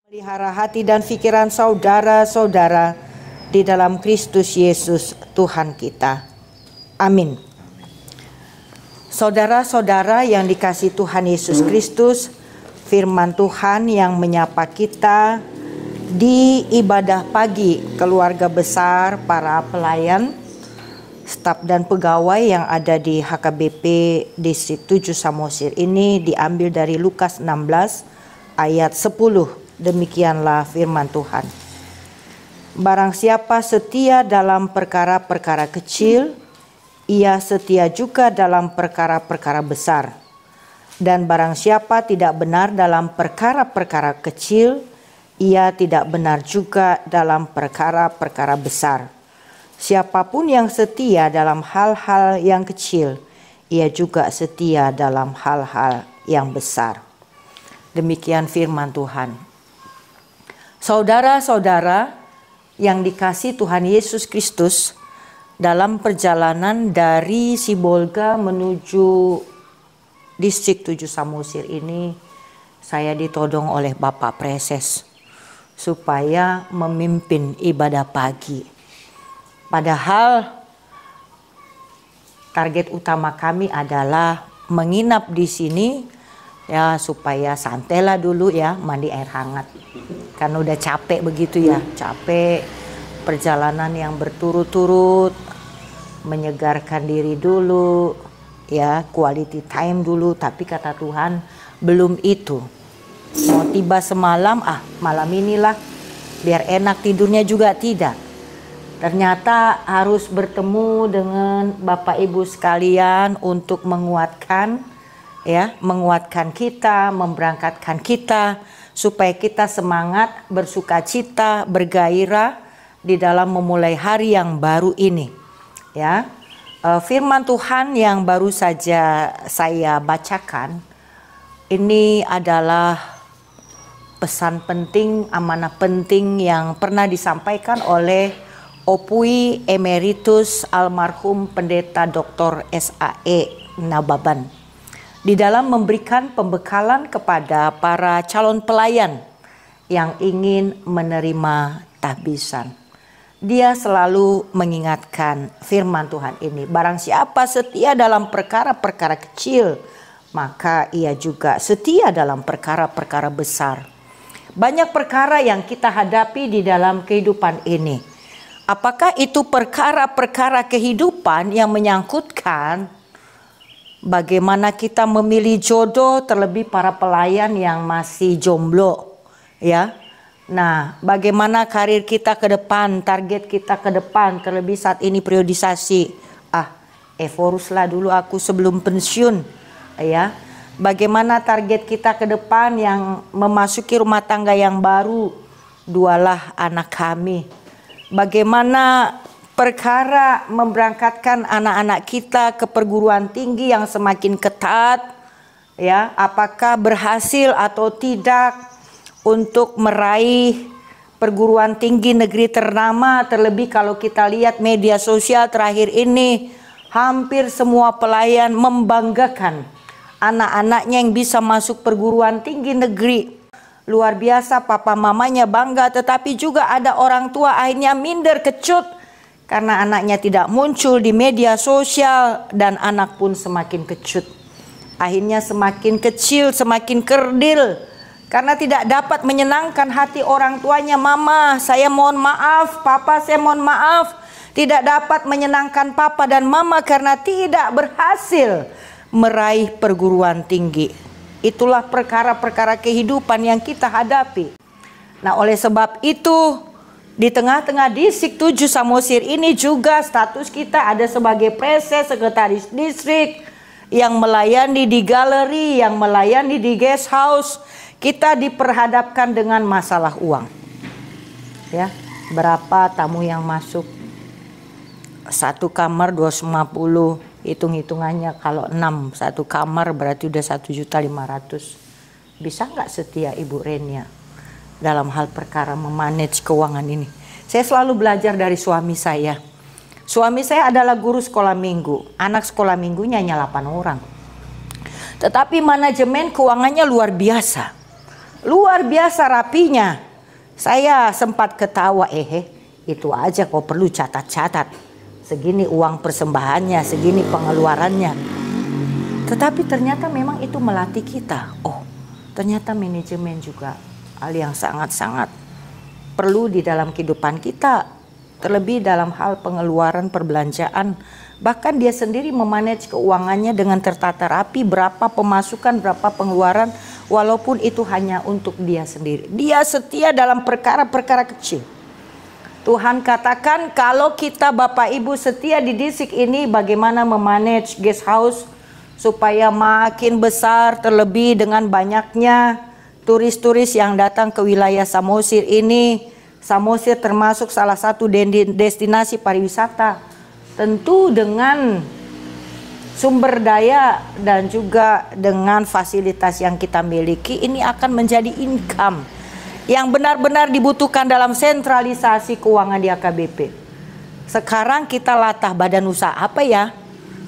Pelihara hati dan pikiran saudara-saudara di dalam Kristus Yesus Tuhan kita. Amin. Saudara-saudara yang dikasihi Tuhan Yesus Kristus, firman Tuhan yang menyapa kita di ibadah pagi keluarga besar para pelayan, staf dan pegawai yang ada di HKBP Distrik 7 Samosir ini diambil dari Lukas 16 ayat 10. Demikianlah firman Tuhan. Barang siapa setia dalam perkara-perkara kecil, ia setia juga dalam perkara-perkara besar. Dan barang siapa tidak benar dalam perkara-perkara kecil, ia tidak benar juga dalam perkara-perkara besar. Siapapun yang setia dalam hal-hal yang kecil, ia juga setia dalam hal-hal yang besar. Demikian firman Tuhan. Saudara-saudara yang dikasihi Tuhan Yesus Kristus, dalam perjalanan dari Sibolga menuju Distrik 7 Samosir ini, saya ditodong oleh Bapak Preses supaya memimpin ibadah pagi. Padahal target utama kami adalah menginap di sini ya, supaya santailah dulu ya, mandi air hangat. Karena udah capek begitu ya, capek perjalanan yang berturut-turut, menyegarkan diri dulu ya, quality time dulu. Tapi kata Tuhan belum itu, mau tiba semalam, malam inilah biar enak tidurnya juga tidak. Ternyata harus bertemu dengan Bapak Ibu sekalian untuk menguatkan ya, menguatkan kita, memberangkatkan kita supaya kita semangat, bersukacita, bergairah di dalam memulai hari yang baru ini. Ya, firman Tuhan yang baru saja saya bacakan ini adalah pesan penting, amanah penting yang pernah disampaikan oleh Opui Emeritus almarhum Pendeta Dr. SAE Nababan. Di dalam memberikan pembekalan kepada para calon pelayan yang ingin menerima tahbisan. Dia selalu mengingatkan firman Tuhan ini. Barang siapa setia dalam perkara-perkara kecil, maka ia juga setia dalam perkara-perkara besar. Banyak perkara yang kita hadapi di dalam kehidupan ini. Apakah itu perkara-perkara kehidupan yang menyangkutkan bagaimana kita memilih jodoh, terlebih para pelayan yang masih jomblo ya. Nah, bagaimana karir kita ke depan, target kita ke depan, terlebih saat ini periodisasi. Eforuslah dulu aku sebelum pensiun ya. Bagaimana target kita ke depan yang memasuki rumah tangga yang baru, dualah anak kami. Bagaimana perkara memberangkatkan anak-anak kita ke perguruan tinggi yang semakin ketat ya, apakah berhasil atau tidak untuk meraih perguruan tinggi negeri ternama. Terlebih kalau kita lihat media sosial terakhir ini, hampir semua pelayan membanggakan anak-anaknya yang bisa masuk perguruan tinggi negeri. Luar biasa, papa mamanya bangga, tetapi juga ada orang tua akhirnya minder, kecut karena anaknya tidak muncul di media sosial, dan anak pun semakin kecut. Akhirnya semakin kecil, semakin kerdil karena tidak dapat menyenangkan hati orang tuanya. Mama, saya mohon maaf, papa, saya mohon maaf. Tidak dapat menyenangkan papa dan mama karena tidak berhasil meraih perguruan tinggi. Itulah perkara-perkara kehidupan yang kita hadapi. Nah, oleh sebab itu, di tengah-tengah Distrik 7 Samosir ini juga status kita ada sebagai preses, sekretaris distrik, yang melayani di galeri, yang melayani di guest house. Kita diperhadapkan dengan masalah uang. Ya, berapa tamu yang masuk? Satu kamar 250, hitung-hitungannya kalau 6 satu kamar berarti udah 1.500.000. Bisa nggak setia Ibu Renia dalam hal perkara memanage keuangan ini? Saya selalu belajar dari suami saya. Suami saya adalah guru sekolah minggu. Anak sekolah minggunya hanya 8 orang. Tetapi manajemen keuangannya luar biasa. luar biasa rapinya. Saya sempat ketawa, itu aja kok perlu catat-catat. Segini uang persembahannya, segini pengeluarannya. Tetapi ternyata memang itu melatih kita. Oh, ternyata manajemen juga hal yang sangat-sangat perlu di dalam kehidupan kita. Terlebih dalam hal pengeluaran perbelanjaan. Bahkan dia sendiri memanage keuangannya dengan tertata rapi, berapa pemasukan, berapa pengeluaran, walaupun itu hanya untuk dia sendiri. Dia setia dalam perkara-perkara kecil. Tuhan katakan kalau kita Bapak Ibu setia di distrik ini, bagaimana memanage guest house supaya makin besar, terlebih dengan banyaknya turis-turis yang datang ke wilayah Samosir ini. Samosir termasuk salah satu destinasi pariwisata. Tentu dengan sumber daya dan juga dengan fasilitas yang kita miliki, ini akan menjadi income yang benar-benar dibutuhkan dalam sentralisasi keuangan di AKBP. Sekarang kita latah badan usaha apa ya?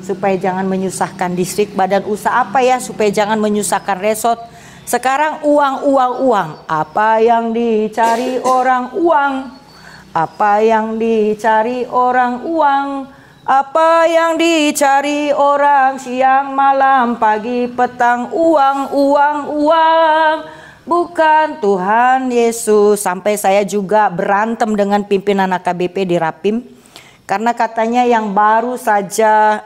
Supaya jangan menyusahkan distrik. Badan usaha apa ya? Supaya jangan menyusahkan resort. Sekarang uang. Apa yang dicari orang uang? Apa yang dicari orang uang? Apa yang dicari orang siang, malam, pagi, petang? Uang. Bukan Tuhan Yesus. Sampai saya juga berantem dengan pimpinan AKBP di Rapim. Karena katanya yang baru saja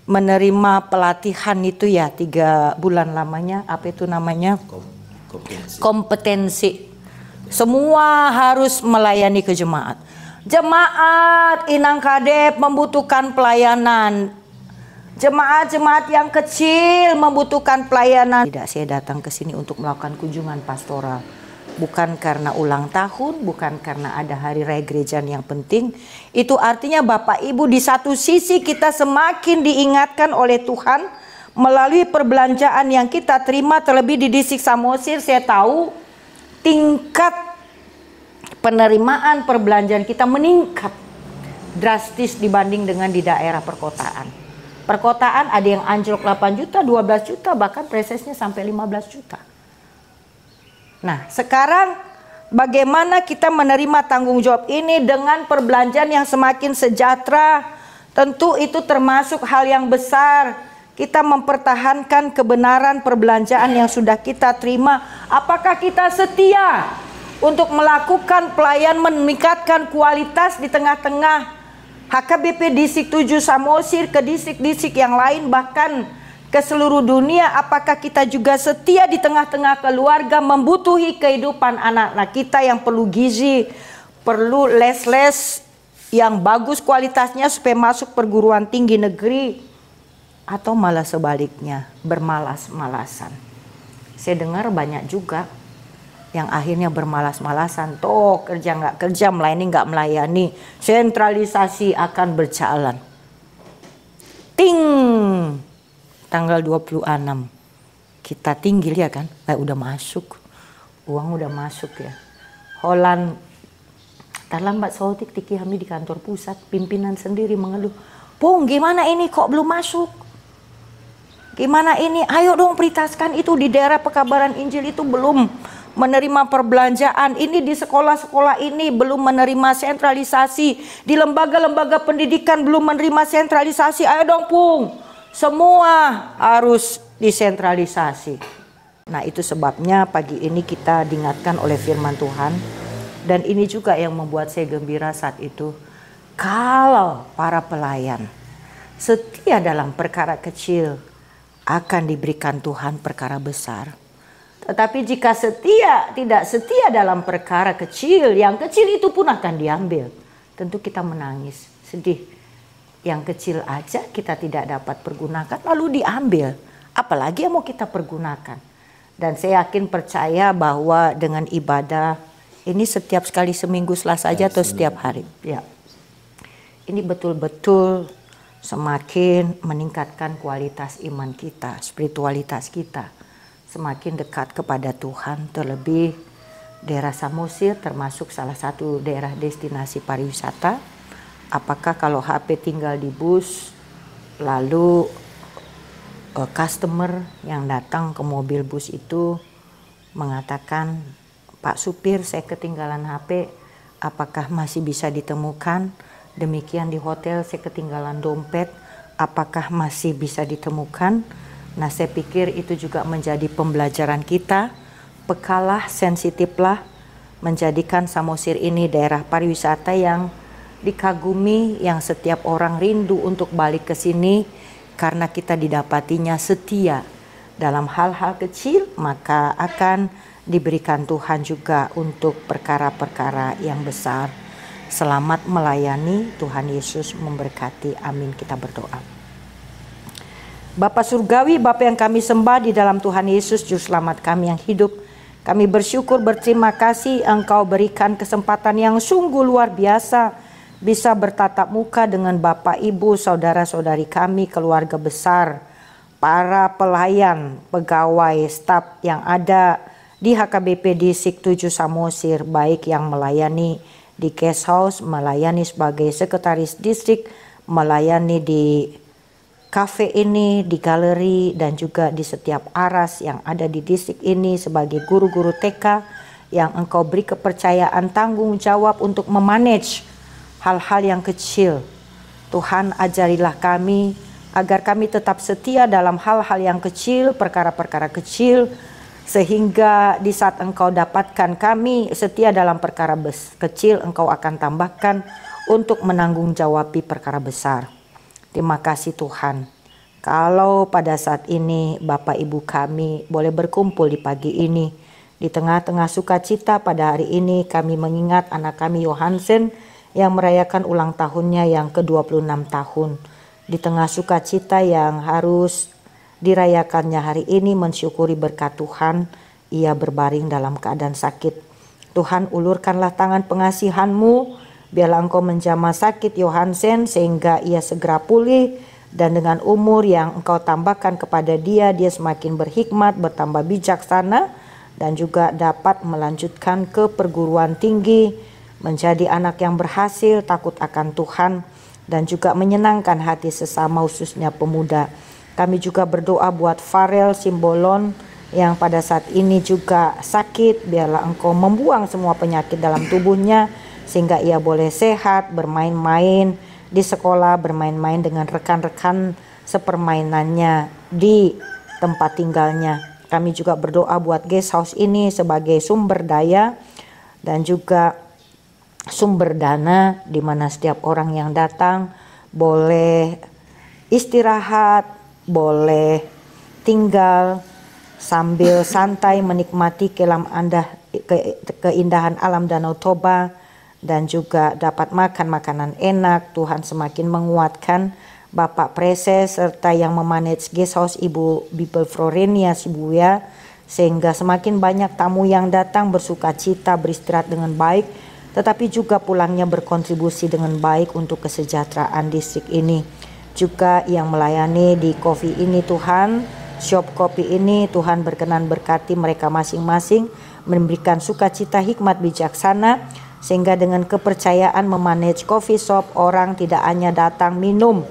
menerima pelatihan itu ya 3 bulan lamanya. Apa itu namanya? Kompetensi. Semua harus melayani ke jemaat. Jemaat Inang Kadep membutuhkan pelayanan. Jemaat-jemaat yang kecil membutuhkan pelayanan. Tidak, saya datang ke sini untuk melakukan kunjungan pastoral. Bukan karena ulang tahun, bukan karena ada hari raya gereja yang penting. Itu artinya Bapak Ibu, di satu sisi kita semakin diingatkan oleh Tuhan melalui perbelanjaan yang kita terima, terlebih di distrik Samosir. Saya tahu tingkat penerimaan perbelanjaan kita meningkat drastis dibanding dengan di daerah perkotaan. Perkotaan ada yang anjlok 8 juta, 12 juta, bahkan presesnya sampai 15 juta. Nah, sekarang bagaimana kita menerima tanggung jawab ini dengan perbelanjaan yang semakin sejahtera? Tentu itu termasuk hal yang besar. Kita mempertahankan kebenaran perbelanjaan yang sudah kita terima. Apakah kita setia untuk melakukan pelayan, meningkatkan kualitas di tengah-tengah HKBP Distrik 7 Samosir ke distrik-distrik yang lain, bahkan ke seluruh dunia? Apakah kita juga setia di tengah-tengah keluarga membutuhi kehidupan anak-anak kita yang perlu gizi, perlu les-les yang bagus kualitasnya supaya masuk perguruan tinggi negeri, atau malah sebaliknya bermalas-malasan? Saya dengar banyak juga yang akhirnya bermalas-malasan, toh kerja nggak kerja, melayani nggak melayani, sentralisasi akan berjalan. Ting, tanggal 26 kita tinggal ya kan, udah masuk, uang udah masuk ya. Holland terlambat sotik tiki kami di kantor pusat, pimpinan sendiri mengeluh, Pung gimana ini kok belum masuk? Gimana ini? Ayo dong prioritaskan itu di daerah pekabaran Injil itu belum menerima perbelanjaan. Ini di sekolah-sekolah ini belum menerima sentralisasi. Di lembaga-lembaga pendidikan belum menerima sentralisasi. Ayo dong Pung, semua harus disentralisasi. Nah itu sebabnya pagi ini kita diingatkan oleh firman Tuhan. Dan ini juga yang membuat saya gembira saat itu. Kalau para pelayan setia dalam perkara kecil, akan diberikan Tuhan perkara besar. Tetapi jika tidak setia dalam perkara kecil, yang kecil itu pun akan diambil. Tentu kita menangis, sedih. Yang kecil aja kita tidak dapat pergunakan, lalu diambil. Apalagi yang mau kita pergunakan. Dan saya yakin percaya bahwa dengan ibadah, ini setiap sekali seminggu Selasa saja atau setiap hari. Ya. Ini betul-betul semakin meningkatkan kualitas iman kita, spiritualitas kita. Semakin dekat kepada Tuhan, terlebih daerah Samosir termasuk salah satu daerah destinasi pariwisata. Apakah kalau HP tinggal di bus, lalu customer yang datang ke mobil bus itu mengatakan, Pak supir saya ketinggalan HP, apakah masih bisa ditemukan? Demikian di hotel saya ketinggalan dompet, apakah masih bisa ditemukan? Nah saya pikir itu juga menjadi pembelajaran kita, pekalah, sensitiflah, menjadikan Samosir ini daerah pariwisata yang dikagumi, yang setiap orang rindu untuk balik ke sini karena kita didapatinya setia dalam hal-hal kecil, maka akan diberikan Tuhan juga untuk perkara-perkara yang besar. Selamat melayani, Tuhan Yesus memberkati. Amin. Kita berdoa. Bapa Surgawi, Bapa yang kami sembah di dalam Tuhan Yesus, Juru Selamat kami yang hidup, kami bersyukur berterima kasih Engkau berikan kesempatan yang sungguh luar biasa bisa bertatap muka dengan Bapak, Ibu, saudara-saudari kami, keluarga besar, para pelayan, pegawai, staf yang ada di HKBP Distrik 7 Samosir, baik yang melayani di guest house, melayani sebagai sekretaris distrik, melayani di kafe ini, di galeri, dan juga di setiap aras yang ada di distrik ini sebagai guru-guru TK yang Engkau beri kepercayaan tanggung jawab untuk memanage hal-hal yang kecil. Tuhan ajarilah kami agar kami tetap setia dalam hal-hal yang kecil, perkara-perkara kecil, sehingga di saat Engkau dapatkan kami setia dalam perkara kecil, Engkau akan tambahkan untuk menanggung-jawabi perkara besar. Terima kasih Tuhan. Kalau pada saat ini Bapak Ibu kami boleh berkumpul di pagi ini, di tengah-tengah sukacita pada hari ini kami mengingat anak kami Johansen yang merayakan ulang tahunnya yang ke-26 tahun. Di tengah sukacita yang harus dirayakannya hari ini, mensyukuri berkat Tuhan, ia berbaring dalam keadaan sakit. Tuhan, ulurkanlah tangan pengasihan-Mu, biarlah Engkau menjamah sakit Johansen sehingga ia segera pulih, dan dengan umur yang Engkau tambahkan kepada dia, dia semakin berhikmat, bertambah bijaksana, dan juga dapat melanjutkan ke perguruan tinggi, menjadi anak yang berhasil, takut akan Tuhan, dan juga menyenangkan hati sesama khususnya pemuda. Kami juga berdoa buat Farel Simbolon yang pada saat ini juga sakit. Biarlah Engkau membuang semua penyakit dalam tubuhnya sehingga ia boleh sehat, bermain-main di sekolah, bermain-main dengan rekan-rekan sepermainannya di tempat tinggalnya. Kami juga berdoa buat guest house ini sebagai sumber daya dan juga sumber dana di mana setiap orang yang datang boleh istirahat, boleh tinggal sambil santai menikmati keindahan alam Danau Toba dan juga dapat makan makanan enak. Tuhan semakin menguatkan Bapak Preses serta yang memanage guest house Ibu Bibel Florenia Sibuya sehingga semakin banyak tamu yang datang bersuka cita, beristirahat dengan baik, tetapi juga pulangnya berkontribusi dengan baik untuk kesejahteraan distrik ini. Juga yang melayani di kopi ini Tuhan, shop kopi ini Tuhan berkenan berkati mereka masing-masing, memberikan sukacita, hikmat, bijaksana, sehingga dengan kepercayaan memanage coffee shop orang tidak hanya datang minum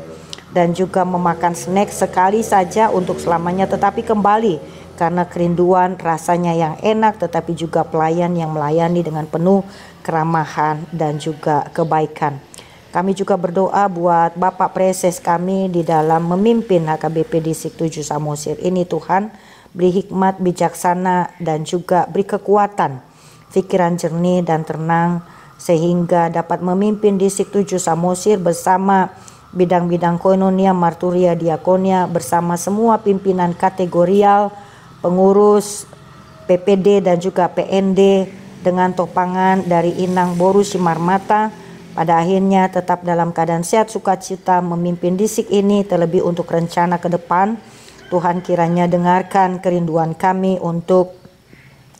dan juga memakan snack sekali saja untuk selamanya, tetapi kembali karena kerinduan rasanya yang enak, tetapi juga pelayan yang melayani dengan penuh keramahan dan juga kebaikan. Kami juga berdoa buat Bapak Preses kami di dalam memimpin HKBP Distrik 7 Samosir ini Tuhan, beri hikmat, bijaksana, dan juga beri kekuatan, pikiran jernih dan tenang sehingga dapat memimpin Distrik 7 Samosir bersama bidang-bidang koinonia, marturia, diakonia, bersama semua pimpinan kategorial, pengurus PPD dan juga PND dengan topangan dari Inang Boru Simarmata. Pada akhirnya tetap dalam keadaan sehat sukacita memimpin distrik ini, terlebih untuk rencana ke depan. Tuhan kiranya dengarkan kerinduan kami untuk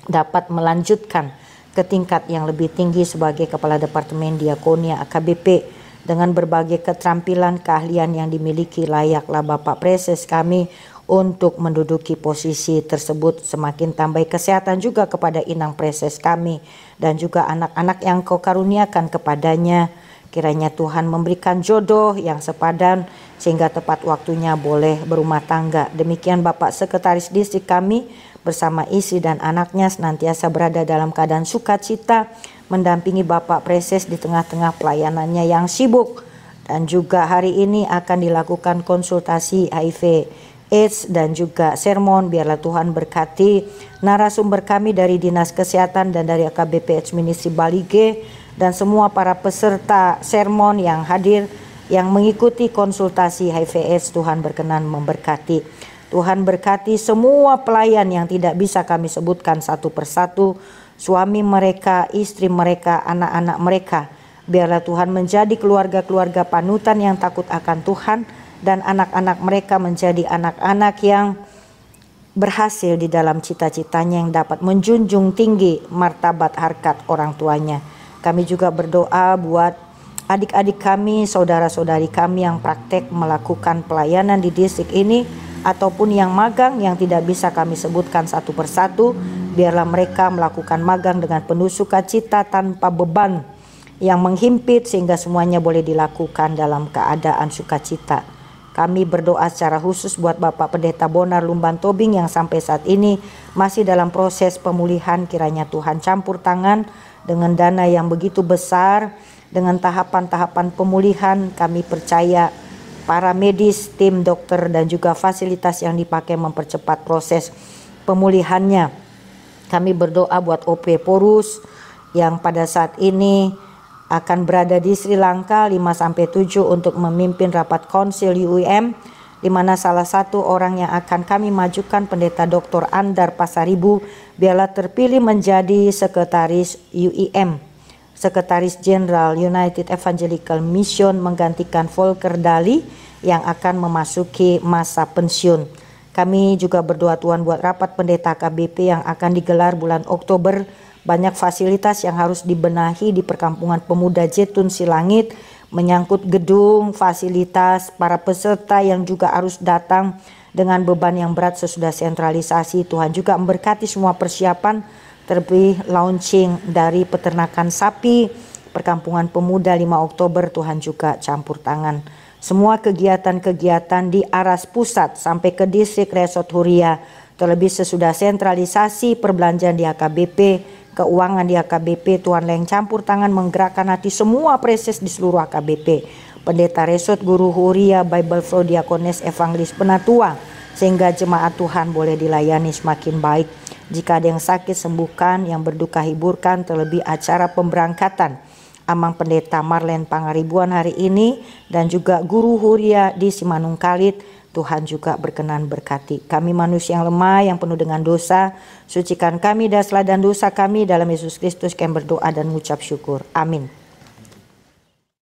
dapat melanjutkan ke tingkat yang lebih tinggi sebagai Kepala Departemen Diakonia AKBP dengan berbagai keterampilan keahlian yang dimiliki. Layaklah Bapak Preses kami untuk menduduki posisi tersebut. Semakin tambah kesehatan juga kepada Inang Preses kami dan juga anak-anak yang Kau karuniakan kepadanya. Kiranya Tuhan memberikan jodoh yang sepadan, sehingga tepat waktunya boleh berumah tangga. Demikian Bapak Sekretaris Distrik kami bersama istri dan anaknya senantiasa berada dalam keadaan sukacita, mendampingi Bapak Preses di tengah-tengah pelayanannya yang sibuk. Dan juga hari ini akan dilakukan konsultasi HIV AIDS dan juga sermon. Biarlah Tuhan berkati narasumber kami dari Dinas Kesehatan dan dari AKBP AIDS Ministry Balige dan semua para peserta sermon yang hadir yang mengikuti konsultasi HIV AIDS. Tuhan berkenan memberkati. Tuhan berkati semua pelayan yang tidak bisa kami sebutkan satu persatu, suami mereka, istri mereka, anak-anak mereka. Biarlah Tuhan menjadi keluarga-keluarga panutan yang takut akan Tuhan, dan anak-anak mereka menjadi anak-anak yang berhasil di dalam cita-citanya yang dapat menjunjung tinggi martabat harkat orang tuanya. Kami juga berdoa buat adik-adik kami, saudara-saudari kami yang praktek melakukan pelayanan di distrik ini ataupun yang magang yang tidak bisa kami sebutkan satu persatu. Biarlah mereka melakukan magang dengan penuh sukacita tanpa beban yang menghimpit, sehingga semuanya boleh dilakukan dalam keadaan sukacita. Kami berdoa secara khusus buat Bapak Pendeta Bonar Lumban Tobing yang sampai saat ini masih dalam proses pemulihan. Kiranya Tuhan campur tangan dengan dana yang begitu besar, dengan tahapan-tahapan pemulihan. Kami percaya para medis, tim dokter dan juga fasilitas yang dipakai mempercepat proses pemulihannya. Kami berdoa buat OP Porus yang pada saat ini akan berada di Sri Lanka 5-7 untuk memimpin rapat konsil UIM, di mana salah satu orang yang akan kami majukan Pendeta Dr. Andar Pasaribu biarlah terpilih menjadi sekretaris UIM, Sekretaris Jenderal United Evangelical Mission, menggantikan Volker Dali yang akan memasuki masa pensiun. Kami juga berdoa Tuhan buat rapat pendeta KBP yang akan digelar bulan Oktober. Banyak fasilitas yang harus dibenahi di Perkampungan Pemuda Jetun Silangit, menyangkut gedung, fasilitas, para peserta yang juga harus datang dengan beban yang berat sesudah sentralisasi. Tuhan juga memberkati semua persiapan, terlebih launching dari peternakan sapi, Perkampungan Pemuda 5 Oktober. Tuhan juga campur tangan. Semua kegiatan-kegiatan di Aras Pusat sampai ke distrik Resort Huria, terlebih sesudah sentralisasi perbelanjaan di AKBP, keuangan di AKBP, Tuhan yang campur tangan menggerakkan hati semua preses di seluruh AKBP, Pendeta Resort, Guru Huria, Bible Flow, Diakones, Evangelis, Penatua, sehingga jemaat Tuhan boleh dilayani semakin baik. Jika ada yang sakit sembuhkan, yang berduka hiburkan, terlebih acara pemberangkatan Amang Pendeta Marlen Pangaribuan hari ini dan juga Guru Huria di Simanung Kalit. Tuhan juga berkenan berkati. Kami manusia yang lemah, yang penuh dengan dosa, sucikan kami dari dan dosa kami dalam Yesus Kristus. Kami berdoa dan mengucap syukur. Amin.